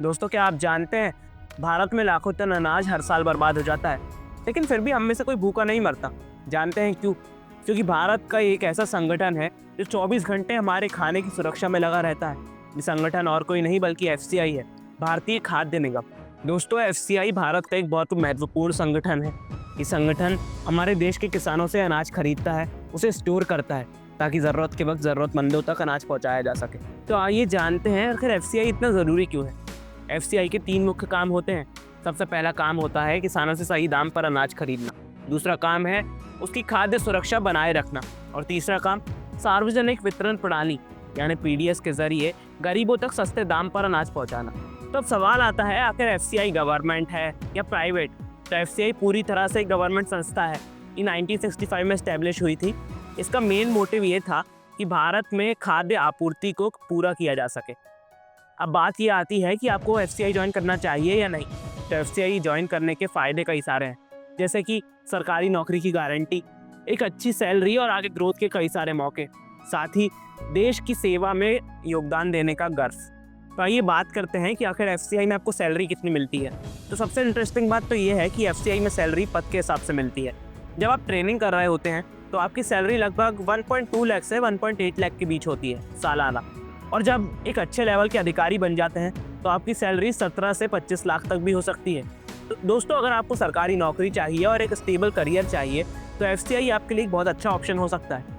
दोस्तों, क्या आप जानते हैं भारत में लाखों टन अनाज हर साल बर्बाद हो जाता है, लेकिन फिर भी हम में से कोई भूखा नहीं मरता। जानते हैं क्यों? क्योंकि भारत का एक ऐसा संगठन है जो 24 घंटे हमारे खाने की सुरक्षा में लगा रहता है। ये संगठन और कोई नहीं बल्कि एफसीआई है, भारतीय खाद्य निगम। दोस्तों, एफसीआई भारत का एक बहुत महत्वपूर्ण संगठन है। ये संगठन हमारे देश के किसानों से अनाज खरीदता है, उसे स्टोर करता है ताकि ज़रूरत के वक्त ज़रूरतमंदों तक अनाज पहुंचाया जा सके। तो आइए जानते हैं आखिर एफसीआई इतना ज़रूरी क्यों है। एफसीआई के 3 मुख्य काम होते हैं। सबसे पहला काम होता है किसानों से सही दाम पर अनाज खरीदना। दूसरा काम है उसकी खाद्य सुरक्षा बनाए रखना। और तीसरा काम सार्वजनिक वितरण प्रणाली यानी पीडीएस के जरिए गरीबों तक सस्ते दाम पर अनाज पहुंचाना। तो अब सवाल आता है, आखिर एफसीआई गवर्नमेंट है या प्राइवेट? तो एफसीआई पूरी तरह से एक गवर्नमेंट संस्था है। ये 1965 में स्टैब्लिश हुई थी। इसका मेन मोटिव ये था कि भारत में खाद्य आपूर्ति को पूरा किया जा सके। अब बात ये आती है कि आपको एफसीआई ज्वाइन करना चाहिए या नहीं। तो एफसीआई ज्वाइन करने के फ़ायदे कई सारे हैं, जैसे कि सरकारी नौकरी की गारंटी, एक अच्छी सैलरी और आगे ग्रोथ के कई सारे मौके, साथ ही देश की सेवा में योगदान देने का गर्व। तो आइए बात करते हैं कि आखिर एफसीआई में आपको सैलरी कितनी मिलती है। तो सबसे इंटरेस्टिंग बात तो ये है कि एफसीआई में सैलरी पद के हिसाब से मिलती है। जब आप ट्रेनिंग कर रहे होते हैं तो आपकी सैलरी लगभग 1.2 लाख से 1.8 लाख के बीच होती है सालाना। और जब एक अच्छे लेवल के अधिकारी बन जाते हैं तो आपकी सैलरी 17 से 25 लाख तक भी हो सकती है। तो दोस्तों, अगर आपको सरकारी नौकरी चाहिए और एक स्टेबल करियर चाहिए तो एफसीआई आपके लिए एक बहुत अच्छा ऑप्शन हो सकता है।